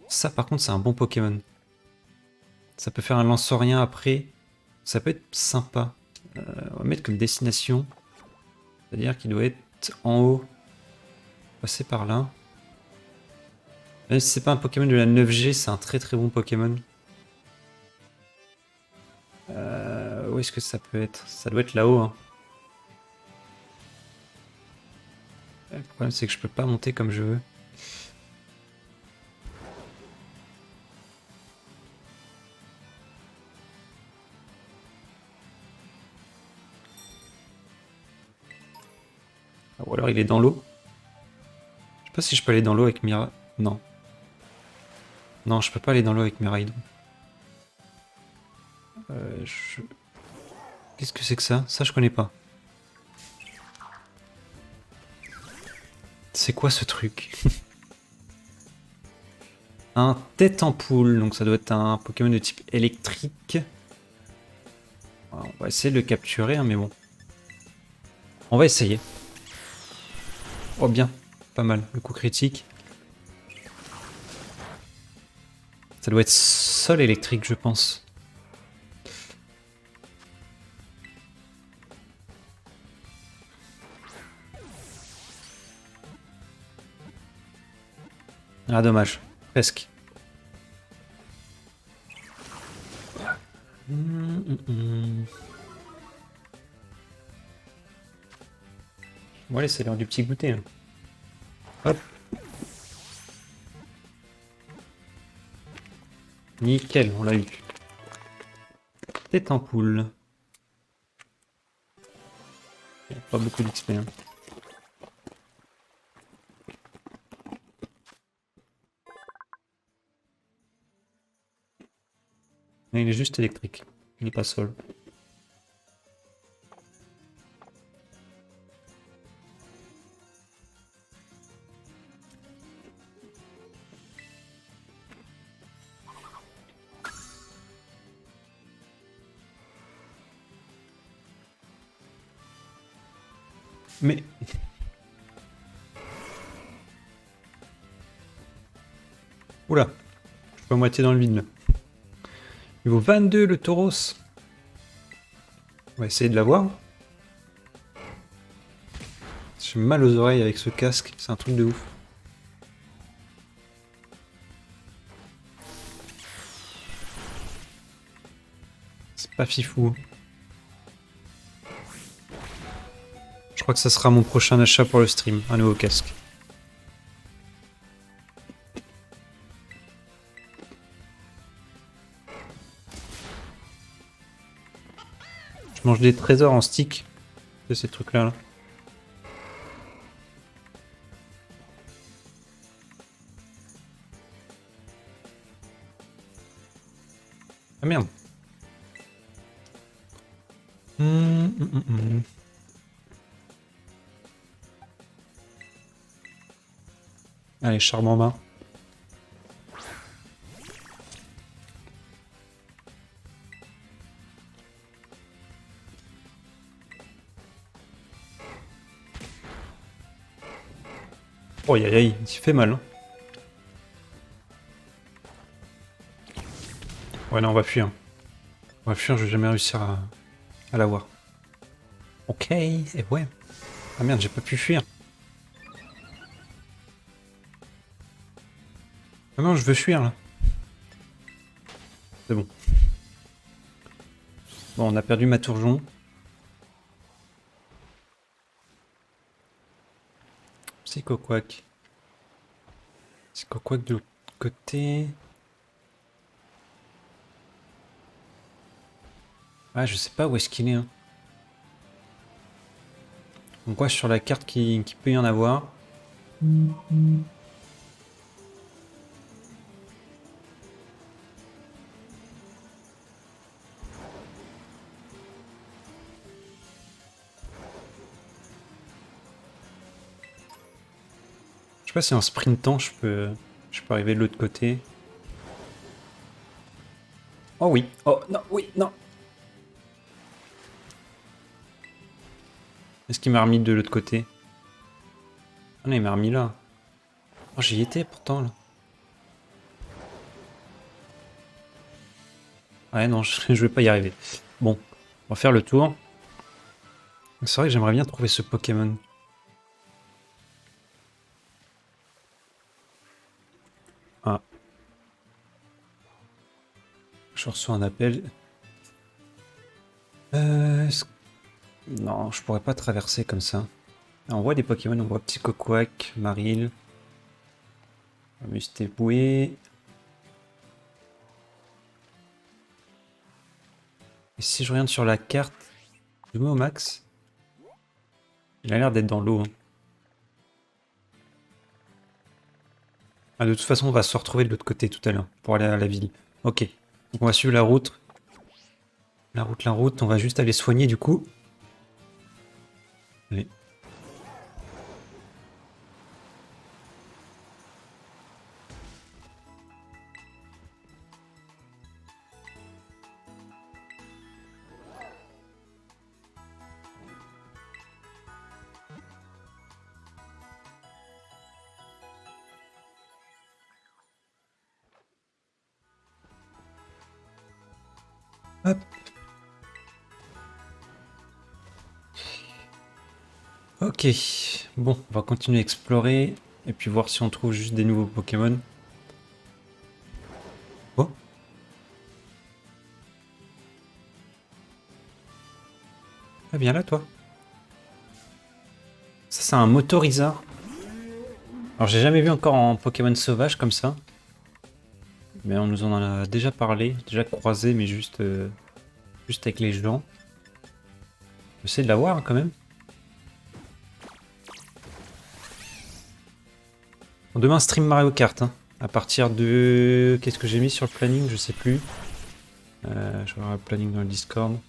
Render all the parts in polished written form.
Ça, par contre, c'est un bon Pokémon. Ça peut faire un lance-rien après. Ça peut être sympa. On va mettre comme destination. C'est-à-dire qu'il doit être en haut. Passer par là. Même si c'est pas un Pokémon de la 9G, c'est un très très bon Pokémon. Où est-ce que ça peut être? Ça doit être là-haut. Hein. Le problème, c'est que je peux pas monter comme je veux. Ou alors il est dans l'eau. Je sais pas si je peux aller dans l'eau avec Mira. Non. Non, je peux pas aller dans l'eau avec Miraidon. Je... Qu'est-ce que c'est que ça? Ça, je connais pas. C'est quoi ce truc? Un tête en poule, donc ça doit être un Pokémon de type électrique. Alors, on va essayer de le capturer, hein, mais bon. On va essayer. Oh bien, pas mal. Le coup critique. Ça doit être sol électrique, je pense. Ah dommage, presque. Bon allez, c'est l'heure du petit goûter. Hein. Hop. Nickel, on l'a eu. Tête en poule. Pas beaucoup d'XP. Hein. Mais il est juste électrique. Il n'est pas sol. Mais... Oula. Je suis pas à moitié dans le vide là. Niveau 22, le Tauros. On va essayer de l'avoir. J'ai mal aux oreilles avec ce casque. C'est un truc de ouf. C'est pas fifou. Je crois que ça sera mon prochain achat pour le stream. Un nouveau casque. Je mange des trésors en stick. C'est ces trucs-là. Là. Ah merde. Allez, charme en main. Oh aïe aïe, il fait mal. Hein. Ouais, non, on va fuir. On va fuir, je vais jamais réussir à l'avoir. Ok, et ouais. Ah merde, j'ai pas pu fuir. Ah non, je veux fuir là. C'est bon. Bon, on a perdu ma tourjon. Psychoquack. Psychoquack de l'autre côté. Ah, je sais pas où est-ce qu'il est. Hein. On voit sur la carte qu'il peut y en avoir. Je sais pas si en sprintant je peux arriver de l'autre côté. Oh oui. Oh non, oui, non. Est-ce qu'il m'a remis de l'autre côté? Ah non, il m'a remis là. Oh, j'y étais pourtant là. Ouais, non, je vais pas y arriver. Bon, on va faire le tour. C'est vrai que j'aimerais bien trouver ce Pokémon. Ah. Je reçois un appel. Non, je pourrais pas traverser comme ça. On voit des Pokémon, on voit Petit Cocoac, Maril, Mustéboué. Et si je regarde sur la carte, je mets au max. Il a l'air d'être dans l'eau. Hein. Ah, de toute façon, on va se retrouver de l'autre côté tout à l'heure pour aller à la ville. Ok. Donc on va suivre la route. La route. On va juste aller soigner du coup. Allez. Hop. Ok. Bon, on va continuer à explorer. Et puis voir si on trouve juste des nouveaux Pokémon. Oh. Ah, viens là, toi. Ça, c'est un Motorizard. Alors, j'ai jamais vu encore en Pokémon sauvage comme ça. Mais on nous en a déjà parlé, déjà croisé, mais juste avec les gens. J'essaie de l'avoir hein, quand même. Bon, demain, stream Mario Kart. Hein. À partir de... Qu'est-ce que j'ai mis sur le planning? Je sais plus. Je vais voir le planning dans le Discord.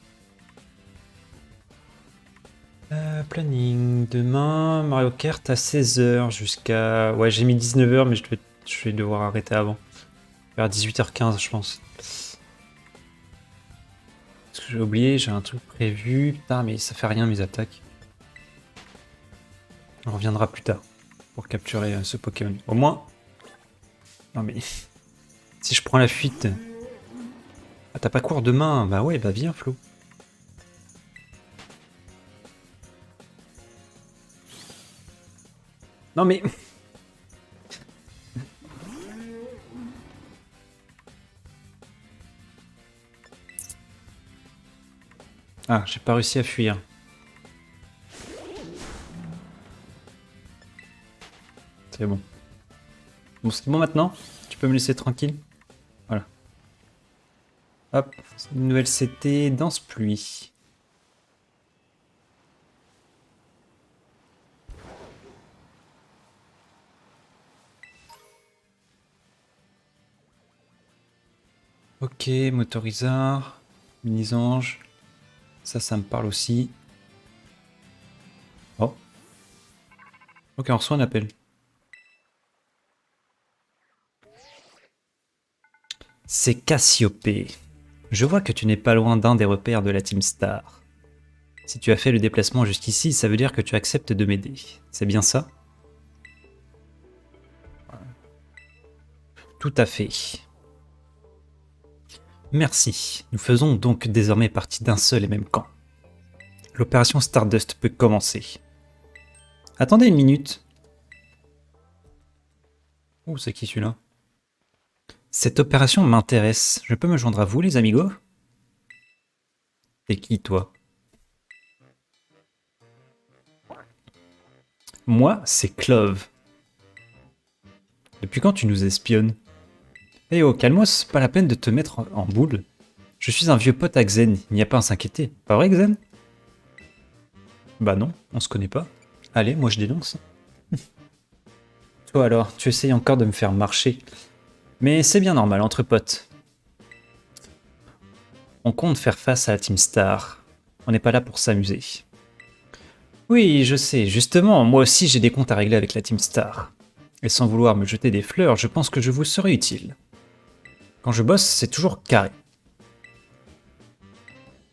Planning. Demain, Mario Kart à 16h jusqu'à... Ouais, j'ai mis 19h, mais je vais devoir arrêter avant. Vers 18h15, je pense. Parce que j'ai oublié, j'ai un truc prévu. Putain, mais ça fait rien mes attaques. On reviendra plus tard pour capturer ce Pokémon. Au moins... Non mais... Si je prends la fuite... Ah, t'as pas cours demain? Bah ouais, bah viens Flo. Non mais... Ah, j'ai pas réussi à fuir. C'est bon. Bon, c'est bon maintenant? Tu peux me laisser tranquille? Voilà. Hop, une nouvelle CT, danse pluie. Ok, Motorizard, Minisange. Ça me parle aussi. Oh. Ok, on reçoit un appel. C'est Cassiopée. Je vois que tu n'es pas loin d'un des repères de la Team Star. Si tu as fait le déplacement jusqu'ici, ça veut dire que tu acceptes de m'aider. C'est bien ça? Tout à fait. Merci. Nous faisons donc désormais partie d'un seul et même camp. L'opération Stardust peut commencer. Attendez une minute. Oh, c'est qui celui-là? Cette opération m'intéresse. Je peux me joindre à vous, les amigos? T'es qui, toi? Moi, c'est Clove. Depuis quand tu nous espionnes? Eh oh, calmos, pas la peine de te mettre en boule. Je suis un vieux pote à Xen, il n'y a pas à s'inquiéter. Pas vrai, Xen? Bah non, on se connaît pas. Allez, moi je dénonce. Toi alors, tu essayes encore de me faire marcher. Mais c'est bien normal, entre potes. On compte faire face à la Team Star. On n'est pas là pour s'amuser. Oui, je sais, justement, moi aussi j'ai des comptes à régler avec la Team Star. Et sans vouloir me jeter des fleurs, je pense que je vous serai utile. Quand je bosse, c'est toujours carré.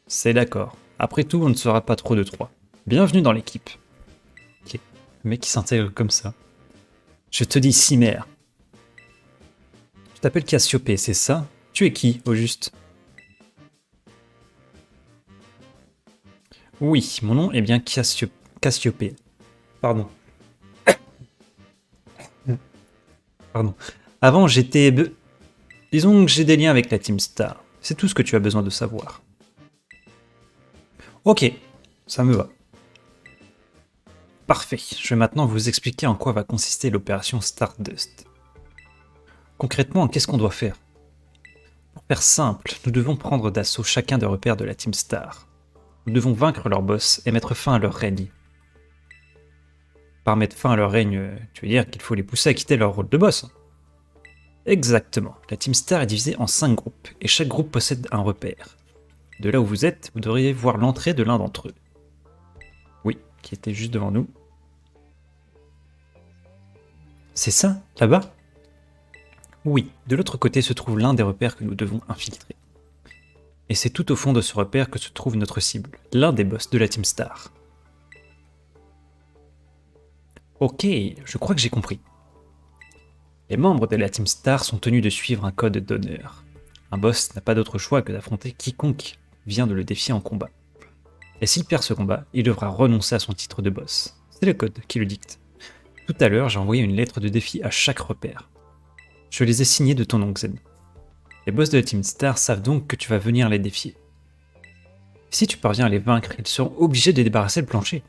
C'est d'accord. Après tout, on ne sera pas trop de trois. Bienvenue dans l'équipe. Ok, le mec qui s'intègre comme ça. Je te dis Cimère. Tu t'appelles Cassiopée, c'est ça? Tu es qui, au juste? Oui, mon nom est bien Cassiopée. Pardon. Pardon. Avant, j'étais... Disons que j'ai des liens avec la Team Star. C'est tout ce que tu as besoin de savoir. Ok, ça me va. Parfait, je vais maintenant vous expliquer en quoi va consister l'opération Stardust. Concrètement, qu'est-ce qu'on doit faire? Pour faire simple, nous devons prendre d'assaut chacun des repères de la Team Star. Nous devons vaincre leur boss et mettre fin à leur règne. Par mettre fin à leur règne, tu veux dire qu'il faut les pousser à quitter leur rôle de boss. Exactement, la Team Star est divisée en 5 groupes, et chaque groupe possède un repère. De là où vous êtes, vous devriez voir l'entrée de l'un d'entre eux. Oui, qui était juste devant nous. C'est ça, là-bas? Oui, de l'autre côté se trouve l'un des repères que nous devons infiltrer. Et c'est tout au fond de ce repère que se trouve notre cible, l'un des boss de la Team Star. Ok, je crois que j'ai compris. Les membres de la Team Star sont tenus de suivre un code d'honneur. Un boss n'a pas d'autre choix que d'affronter quiconque vient de le défier en combat. Et s'il perd ce combat, il devra renoncer à son titre de boss. C'est le code qui le dicte. Tout à l'heure, j'ai envoyé une lettre de défi à chaque repère. Je les ai signés de ton nom, Xen. Les boss de la Team Star savent donc que tu vas venir les défier. Si tu parviens à les vaincre, ils seront obligés de débarrasser le plancher.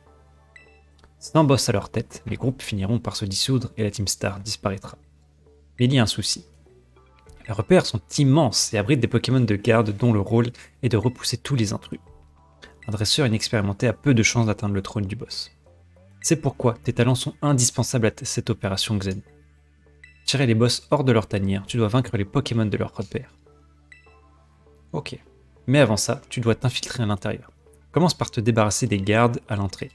Sans boss à leur tête, les groupes finiront par se dissoudre et la Team Star disparaîtra. Mais il y a un souci. Les repères sont immenses et abritent des Pokémon de garde dont le rôle est de repousser tous les intrus. Un dresseur inexpérimenté a peu de chances d'atteindre le trône du boss. C'est pourquoi tes talents sont indispensables à cette opération Xen. Tirer les boss hors de leur tanière, tu dois vaincre les Pokémon de leur repère. Ok. Mais avant ça, tu dois t'infiltrer à l'intérieur. Commence par te débarrasser des gardes à l'entrée.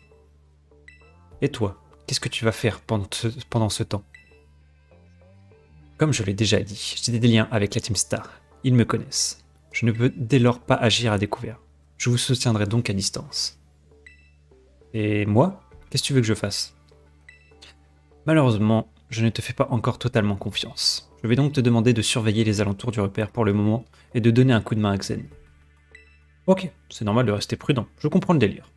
Et toi, qu'est-ce que tu vas faire pendant ce temps? Comme je l'ai déjà dit, j'ai des liens avec la Team Star. Ils me connaissent. Je ne peux dès lors pas agir à découvert. Je vous soutiendrai donc à distance. Et moi, qu'est-ce que tu veux que je fasse? Malheureusement, je ne te fais pas encore totalement confiance. Je vais donc te demander de surveiller les alentours du repère pour le moment et de donner un coup de main à Xen. Ok, c'est normal de rester prudent, je comprends le délire.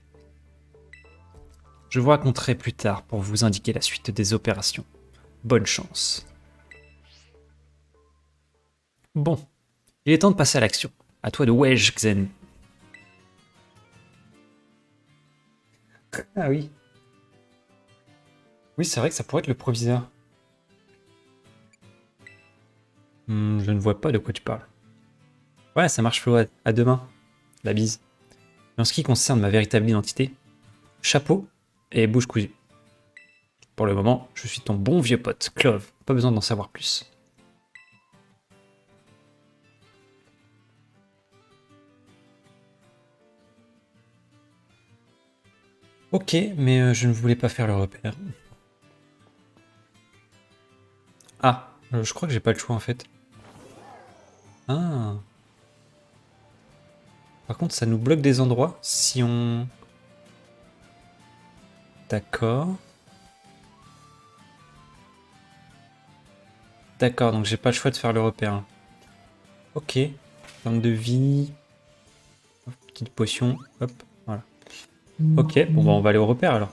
Je vous raconterai plus tard pour vous indiquer la suite des opérations. Bonne chance. Bon, il est temps de passer à l'action. À toi de wedge, Xen. Ah oui. Oui, c'est vrai que ça pourrait être le proviseur. Je ne vois pas de quoi tu parles. Ouais, ça marche, Flo, à demain. La bise. Mais en ce qui concerne ma véritable identité, chapeau et bouche cousue. Pour le moment, je suis ton bon vieux pote, Clove. Pas besoin d'en savoir plus. Ok, mais je ne voulais pas faire le repère. Ah, je crois que j'ai pas le choix en fait. Ah. Par contre, ça nous bloque des endroits si on... D'accord. D'accord, donc j'ai pas le choix de faire le repère. Ok. Terme de vie. Hop, petite potion. Hop, voilà. Ok, bon bah on va aller au repère alors.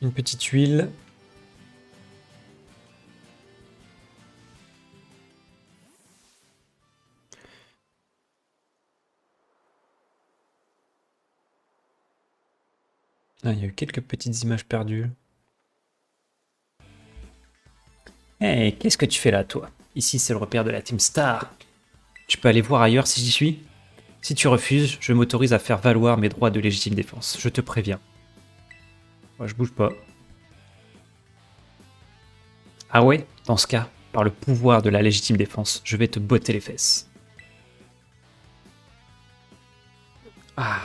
Une petite huile. Ah, il y a eu quelques petites images perdues. Hey, qu'est-ce que tu fais là, toi? Ici, c'est le repère de la Team Star. Tu peux aller voir ailleurs si j'y suis? Si tu refuses, je m'autorise à faire valoir mes droits de légitime défense. Je te préviens. Moi, je bouge pas. Ah ouais? Dans ce cas, par le pouvoir de la légitime défense, je vais te botter les fesses. Ah.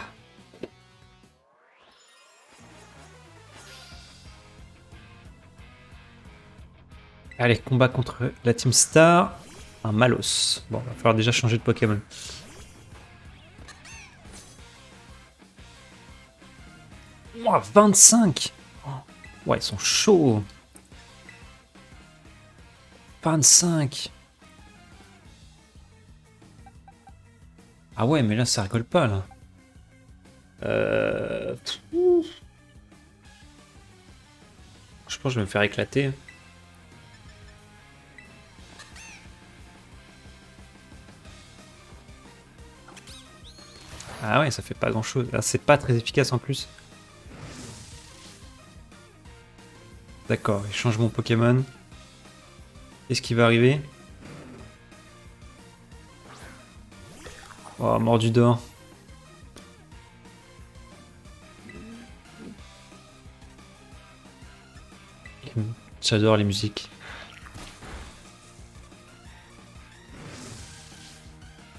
Allez, combat contre la Team Star. Un Malos. Bon, va falloir déjà changer de Pokémon. Ouah, 25. Oh, ouais, ils sont chauds. 25. Ah ouais, mais là, ça rigole pas, là. Je pense que je vais me faire éclater. Ah ouais, ça fait pas grand chose. Là, c'est pas très efficace en plus. D'accord, il change mon Pokémon. Qu'est-ce qui va arriver? Oh, mordu d'or. J'adore les musiques.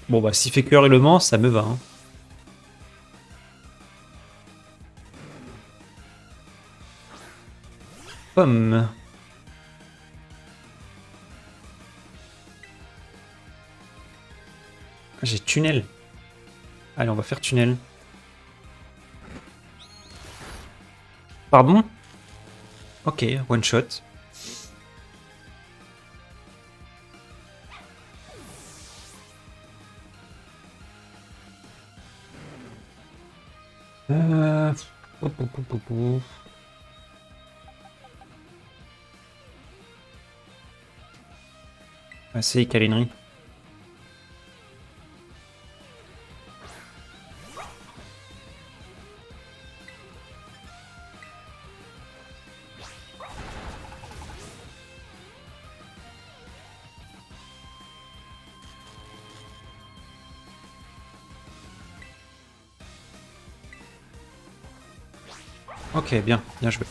Bon bah s'il fait que hurlement, ça me va. Hein. Pomme. J'ai tunnel. Allez, on va faire tunnel. Pardon? Ok, one shot. Euh... pou, pou, pou, pou, pou. Ah, c'est câlinerie. Ok, bien, bien joué.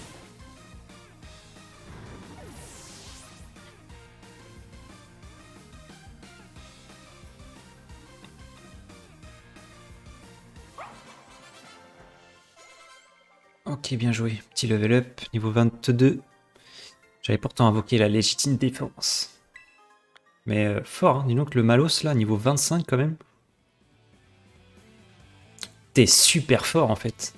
Ok, bien joué. Petit level up, niveau 22. J'avais pourtant invoqué la légitime défense. Mais fort, hein. Dis donc le Malos là, niveau 25 quand même. T'es super fort en fait.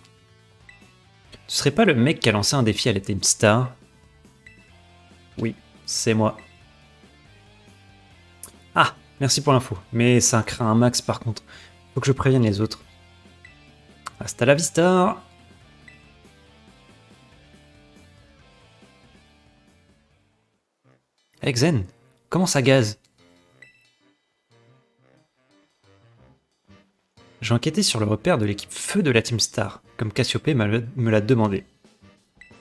Tu serais pas le mec qui a lancé un défi à la Team Star? Oui, c'est moi. Ah, merci pour l'info. Mais ça craint un max par contre. Faut que je prévienne les autres. Hasta la vista. Hey Xen, comment ça gaze? J'ai enquêté sur le repère de l'équipe Feu de la Team Star, comme Cassiopée me l'a demandé.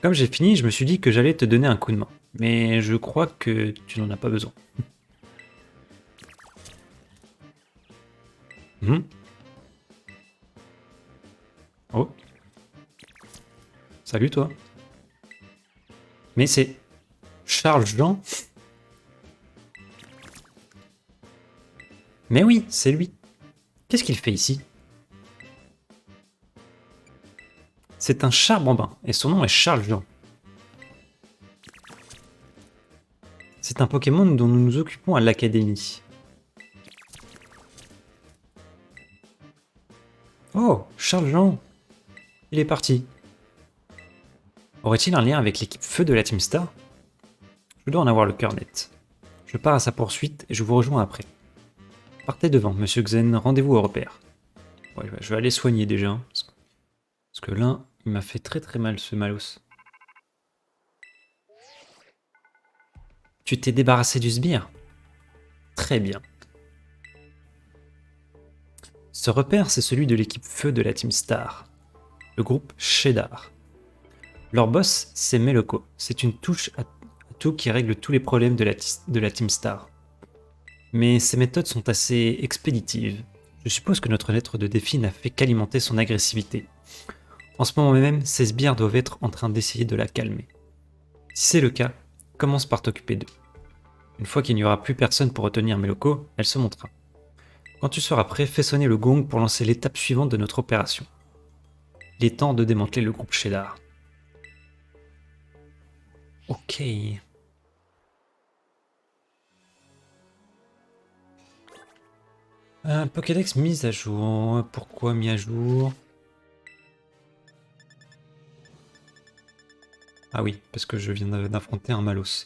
Comme j'ai fini, je me suis dit que j'allais te donner un coup de main. Mais je crois que tu n'en as pas besoin. Hmm. Oh. Salut toi. Mais c'est Charles Jean? Mais oui, c'est lui. Qu'est-ce qu'il fait ici? C'est un chat bambin, et son nom est Charles Jean. C'est un Pokémon dont nous nous occupons à l'académie. Oh, Charles Jean. Il est parti. Aurait-il un lien avec l'équipe Feu de la Team Star? Je dois en avoir le cœur net. Je pars à sa poursuite et je vous rejoins après. Partez devant, monsieur Xen, rendez-vous au repère. Ouais, je vais aller soigner déjà. Hein, parce que là, il m'a fait très très mal ce Malos. Tu t'es débarrassé du sbire? Très bien. Ce repère, c'est celui de l'équipe Feu de la Team Star. Le groupe Shedar. Leur boss, c'est Meloko. C'est une touche à tout qui règle tous les problèmes de la Team Star. Mais ses méthodes sont assez expéditives. Je suppose que notre lettre de défi n'a fait qu'alimenter son agressivité. En ce moment même, ces sbires doivent être en train d'essayer de la calmer. Si c'est le cas, commence par t'occuper d'eux. Une fois qu'il n'y aura plus personne pour retenir Meloko, elle se montrera. Quand tu seras prêt, fais sonner le gong pour lancer l'étape suivante de notre opération. Il est temps de démanteler le groupe Shedar. Ok. Pokédex mise à jour. Pourquoi mis à jour? Ah oui, parce que je viens d'affronter un Malos.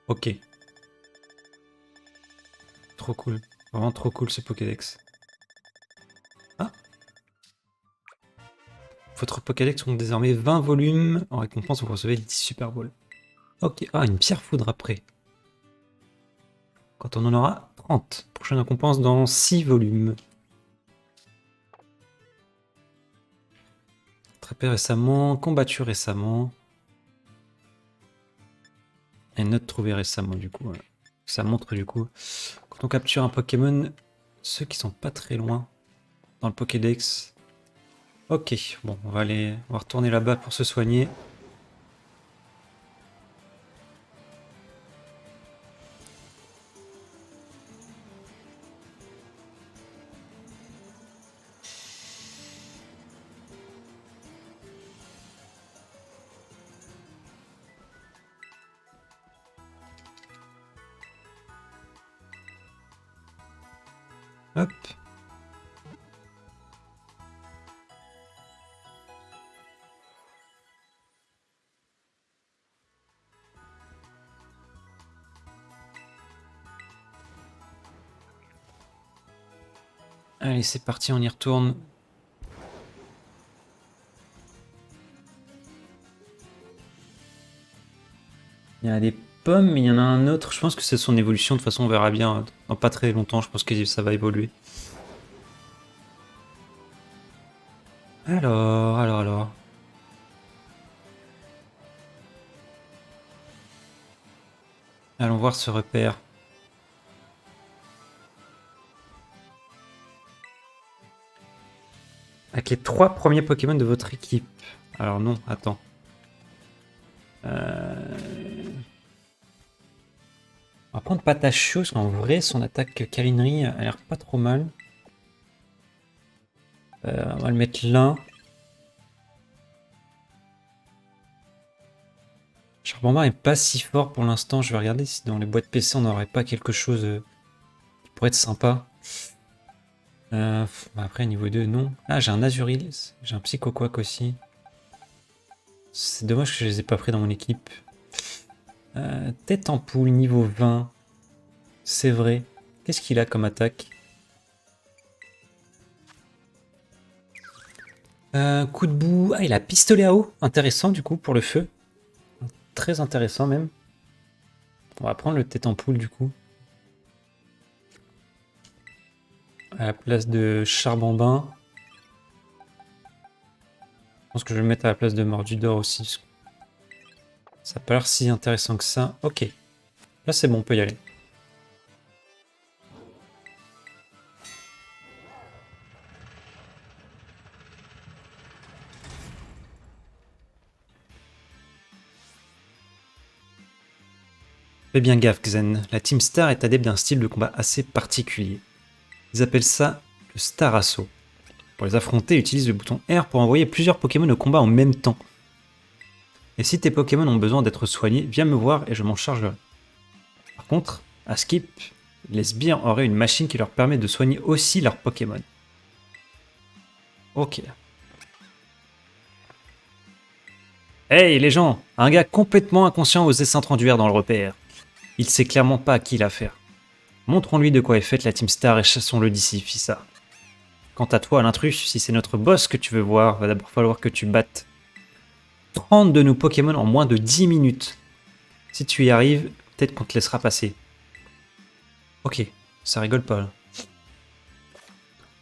Ok. Trop cool. Vraiment trop cool ce Pokédex. Ah, votre Pokédex compte désormais 20 volumes. En récompense, vous recevez 10 Super Balls. Ok. Ah, une pierre foudre après. Quand on en aura 30. Prochaine récompense dans 6 volumes. Attrapé récemment, combattu récemment. Et note trouvée récemment, du coup. Voilà. Ça montre, du coup, quand on capture un Pokémon, ceux qui sont pas très loin dans le Pokédex. Ok, bon, on va retourner là-bas pour se soigner. Hop. Allez, c'est parti, on y retourne. Il y a des pommes, mais il y en a un autre. Je pense que c'est son évolution. De toute façon, on verra bien dans pas très longtemps. Je pense que ça va évoluer. Alors. Allons voir ce repère. Avec les 3 premiers Pokémon de votre équipe. Alors non, attends. On va prendre Patachio, parce qu'en vrai, son attaque câlinerie a l'air pas trop mal. On va le mettre là. Charbombar est pas si fort pour l'instant. Je vais regarder si dans les boîtes PC on n'aurait pas quelque chose qui pourrait être sympa. Après, niveau 2, non. Ah, j'ai un Azuril. J'ai un Psychoquack aussi. C'est dommage que je les ai pas pris dans mon équipe. Tête en poule, niveau 20. C'est vrai. Qu'est-ce qu'il a comme attaque? Coup de boue. Ah, il a pistolet à eau. Intéressant du coup pour le feu. Très intéressant même. On va prendre le tête en poule du coup. À la place de Charbambin. Je pense que je vais le mettre à la place de Mordudor aussi. Ça n'a pas l'air si intéressant que ça. Ok. Là c'est bon, on peut y aller. Fais bien gaffe, Xen. La Team Star est adepte d'un style de combat assez particulier. Ils appellent ça le Star Assaut. Pour les affronter, utilise le bouton R pour envoyer plusieurs Pokémon au combat en même temps. Et si tes Pokémon ont besoin d'être soignés, viens me voir et je m'en chargerai. Par contre, à Skip, les sbires auraient une machine qui leur permet de soigner aussi leurs Pokémon. Ok. Hey les gens, un gars complètement inconscient osait s'introduire dans le repère. Il sait clairement pas à qui l'affaire. Montrons-lui de quoi est faite la Team Star et chassons-le d'ici, Fissa. Quant à toi, l'intrus, si c'est notre boss que tu veux voir, va d'abord falloir que tu battes 30 de nos Pokémon en moins de 10 minutes. Si tu y arrives, peut-être qu'on te laissera passer. Ok, ça rigole pas là.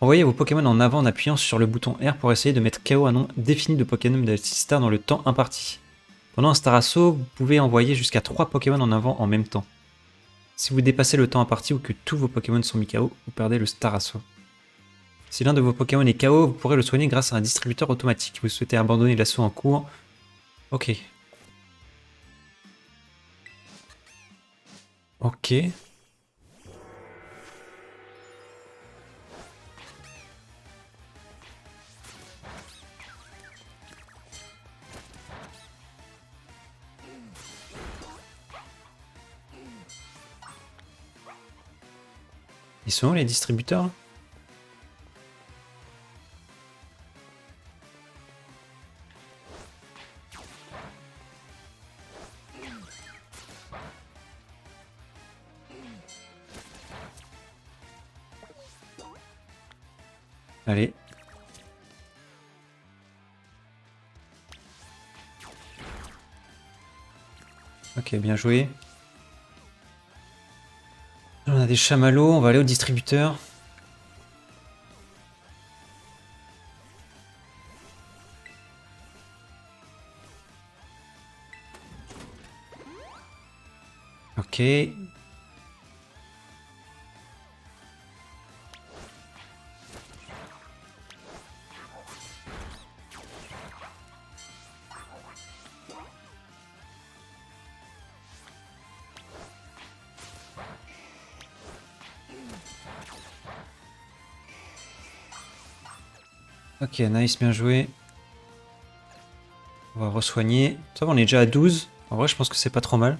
Envoyez vos Pokémon en avant en appuyant sur le bouton R pour essayer de mettre KO un nombre défini de Pokémon de la Star dans le temps imparti. Pendant un Star Assaut, vous pouvez envoyer jusqu'à 3 Pokémon en avant en même temps. Si vous dépassez le temps imparti ou que tous vos Pokémon sont mis KO, vous perdez le Star Assaut. Si l'un de vos Pokémon est KO, vous pourrez le soigner grâce à un distributeur automatique. Vous souhaitez abandonner l'assaut en cours. Ok. Ok. Ils sont où les distributeurs? Allez. Ok, bien joué. On a des chamallows, on va aller au distributeur. Ok. Ok, nice, bien joué. On va re-soigner. Ça va, on est déjà à 12. En vrai, je pense que c'est pas trop mal.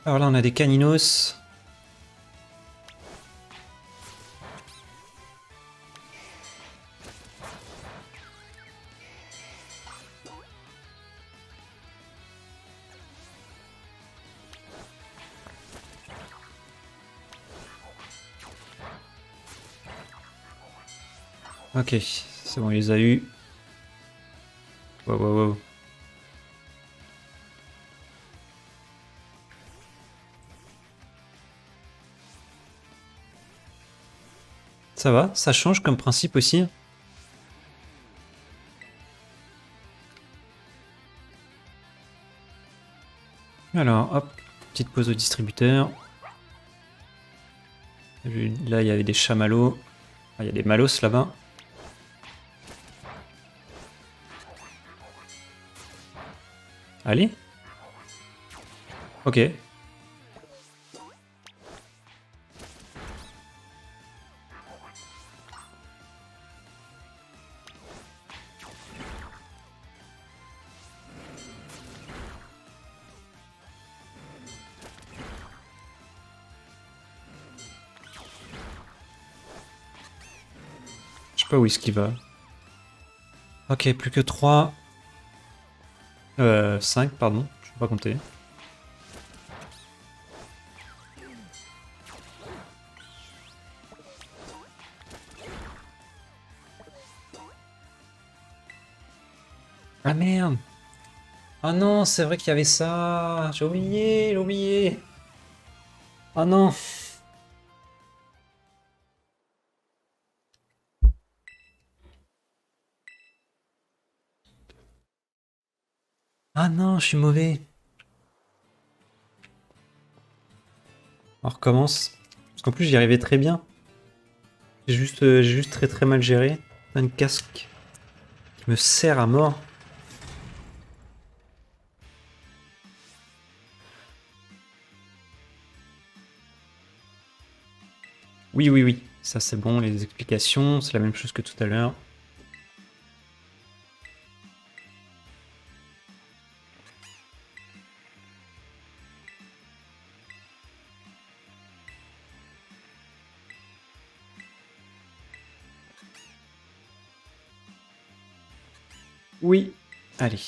Alors là, on a des caninos. Ok, c'est bon, il les a eu. Wow, wow, wow. Ça va, ça change comme principe aussi. Alors, hop, petite pause au distributeur. Là, il y avait des chamallows. Ah, il y a des malos là-bas. Allez. Ok. Je sais pas où est-ce qu'il va. Ok, plus que 3. 5, pardon. Je peux pas compter. Ah merde. Ah non, c'est vrai qu'il y avait ça. J'ai oublié. Ah non. Ah non, je suis mauvais. On recommence. Parce qu'en plus, j'y arrivais très bien. J'ai juste très très mal géré. Un casque qui me sert à mort. Oui, oui, oui. Ça, c'est bon, les explications. C'est la même chose que tout à l'heure. Oui. Allez.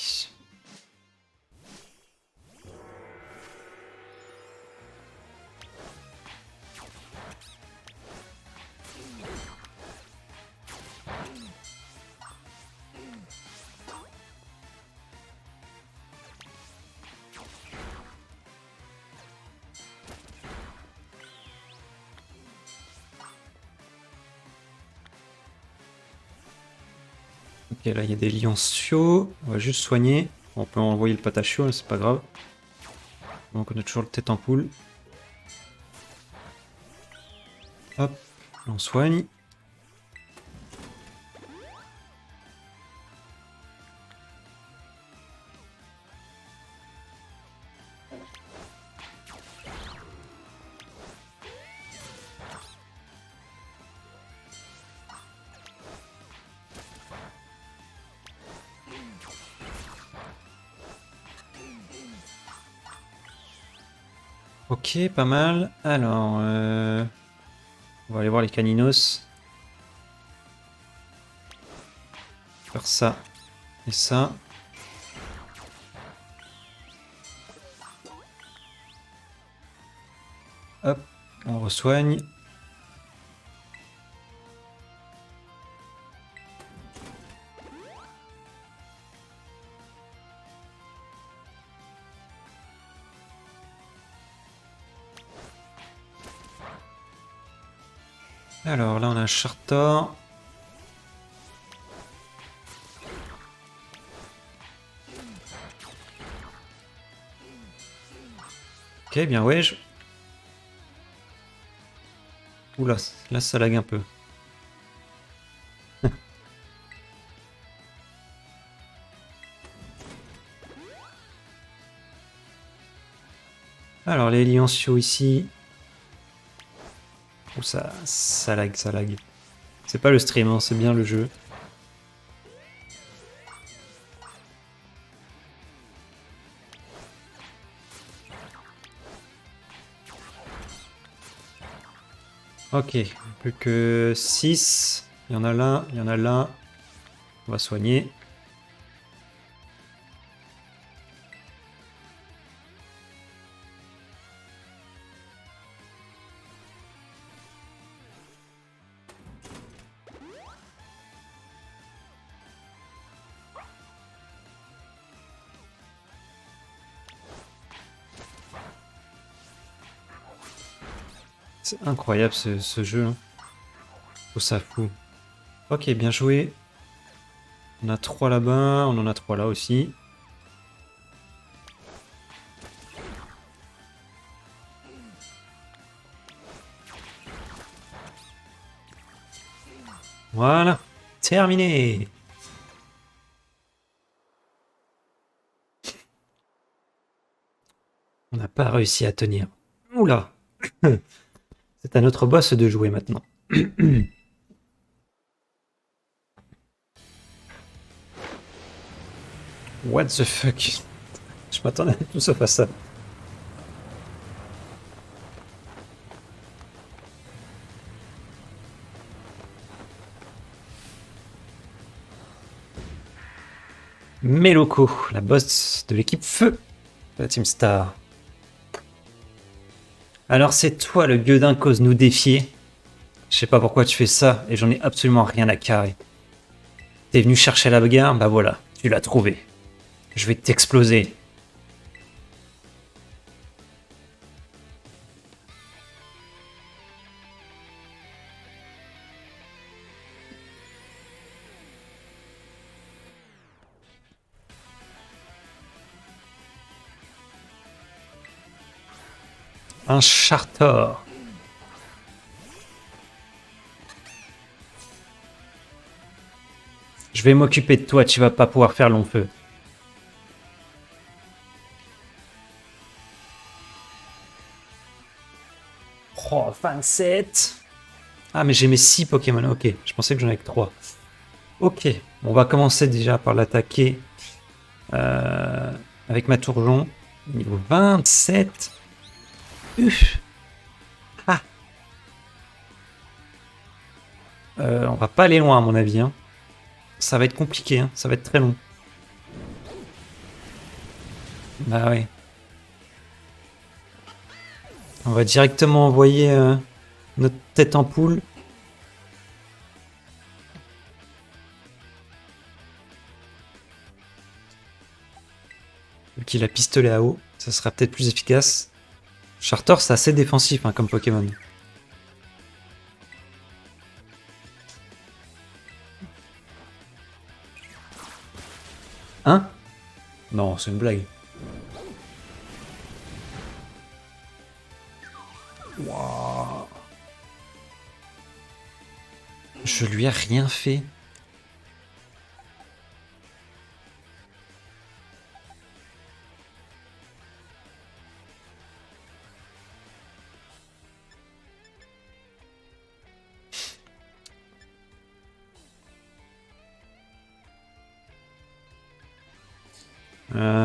Ok, là, il y a des lionciaux. On va juste soigner. On peut envoyer le patachio, c'est pas grave. Donc, on a toujours le tête en poule. Hop, on soigne. Ok, pas mal. Alors, on va aller voir les caninos. Faire ça et ça. Hop, on resoigne. Alors là on a un Chartor. Ok, bien ouais. Oula, là ça lag un peu. Alors les Liancio ici. Oh, ça lag, ça lag. C'est pas le stream, hein, c'est bien le jeu. Ok, plus que 6. Il y en a là, il y en a là. On va soigner. C'est incroyable ce jeu. Hein. Oh, ça fout. Ok, bien joué. On a 3 là-bas, on en a 3 là aussi. Voilà, terminé. On n'a pas réussi à tenir. Oula. C'est à notre boss de jouer maintenant. What the fuck? Je m'attendais à tout sauf à ça. Meloko, la boss de l'équipe Feu de la Team Star. Alors c'est toi le gueudin qu'ose nous défier. Je sais pas pourquoi tu fais ça et j'en ai absolument rien à carrer. T'es venu chercher la bagarre, bah voilà, tu l'as trouvé. Je vais t'exploser. Un Chartor. Je vais m'occuper de toi, tu vas pas pouvoir faire long feu. Oh, 27. Ah, mais j'ai mes 6 Pokémon. Ok, je pensais que j'en avais que 3. Ok, on va commencer déjà par l'attaquer avec ma Tourjon. Niveau 27. Uff. Ah. On va pas aller loin à mon avis. Hein. Ça va être compliqué, hein. Ça va être très long. Bah ouais. On va directement envoyer notre tête en poule. Vu qu'il a pistolet à eau, ça sera peut-être plus efficace. Chartor, c'est assez défensif hein, comme Pokémon. Hein? Non, c'est une blague. Wow. Je lui ai rien fait.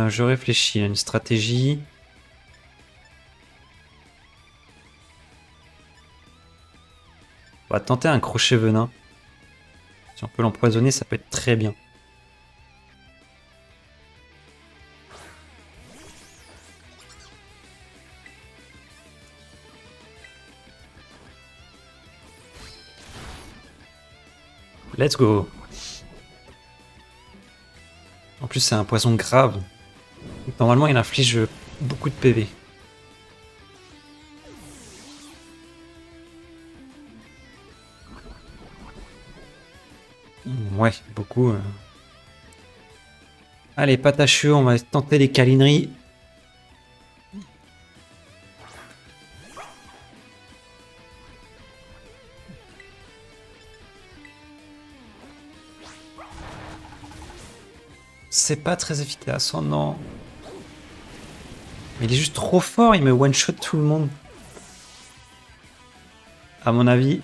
Je réfléchis à une stratégie. On va tenter un crochet venin. Si on peut l'empoisonner, ça peut être très bien. Let's go. En plus, c'est un poison grave. Donc, normalement, il inflige beaucoup de PV. Ouais, beaucoup. Allez, patacheux, on va tenter les câlineries. C'est pas très efficace, oh non. Mais il est juste trop fort, il me one-shot tout le monde. À mon avis,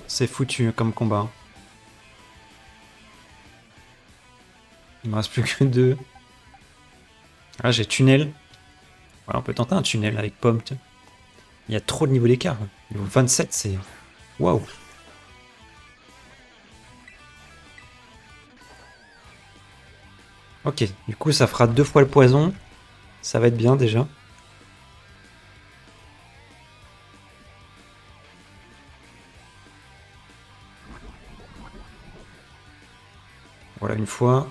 c'est foutu comme combat. Il me reste plus que 2. Ah, j'ai tunnel. Voilà, on peut tenter un tunnel avec pomme. Tiens. Il y a trop de niveau d'écart. Niveau 27, c'est... Waouh. Ok, du coup, ça fera 2 fois le poison. Ça va être bien déjà. Voilà, une fois.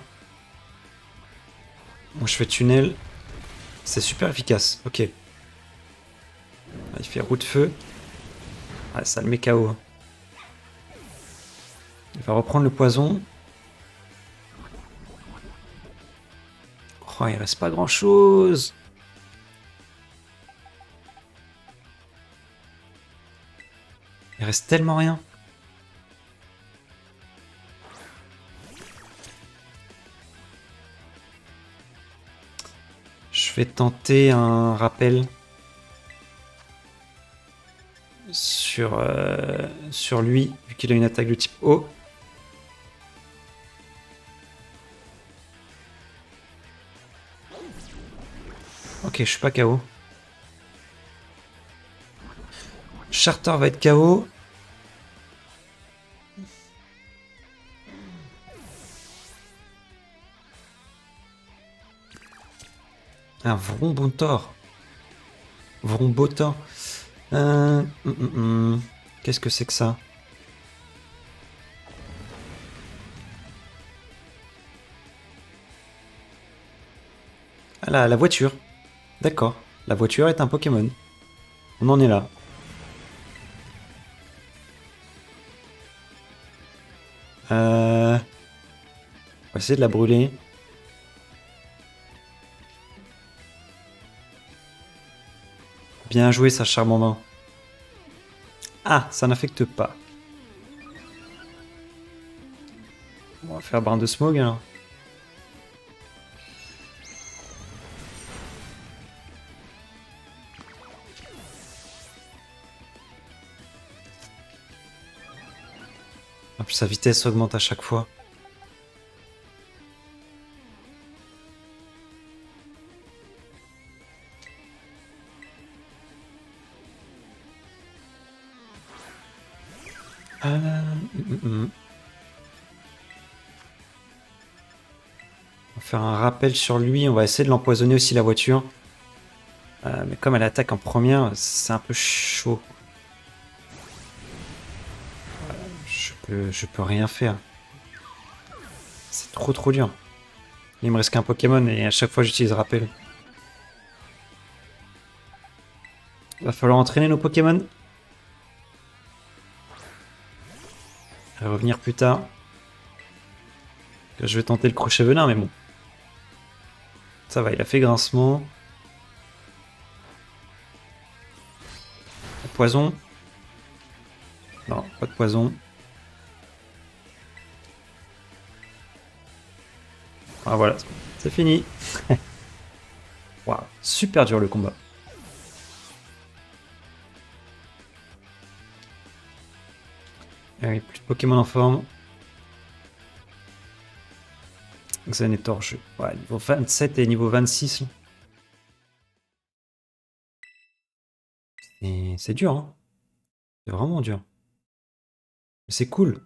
Moi, je fais tunnel. C'est super efficace. Ok. Il fait roue de feu. Ah, ça le met KO. Il va reprendre le poison. Oh, il reste pas grand chose. Il reste tellement rien. Je vais tenter un rappel sur lui, vu qu'il a une attaque de type O. Ok, je suis pas KO. Charter va être KO. Un Vrombontor. Vrombotor. Qu'est-ce que c'est que ça? Ah là, la voiture. D'accord. La voiture est un Pokémon. On en est là. On va essayer de la brûler. Bien joué, ça charmant. Ah, ça n'affecte pas. On va faire brin de smog alors. En plus, sa vitesse augmente à chaque fois. On va faire un rappel sur lui. On va essayer de l'empoisonner aussi la voiture. Mais comme elle attaque en première, c'est un peu chaud. Je peux rien faire. C'est trop dur. Il me reste qu'un Pokémon et à chaque fois j'utilise rappel. Va falloir entraîner nos Pokémon. Et revenir plus tard. Je vais tenter le crochet venin, mais bon. Ça va, il a fait grincement. Poison. Non, pas de poison. Ah voilà, c'est fini. Waouh, super dur le combat. Ah oui, plus de Pokémon en forme. Xanator, ouais, niveau 27 et niveau 26. Et c'est dur, hein. C'est vraiment dur. Mais c'est cool.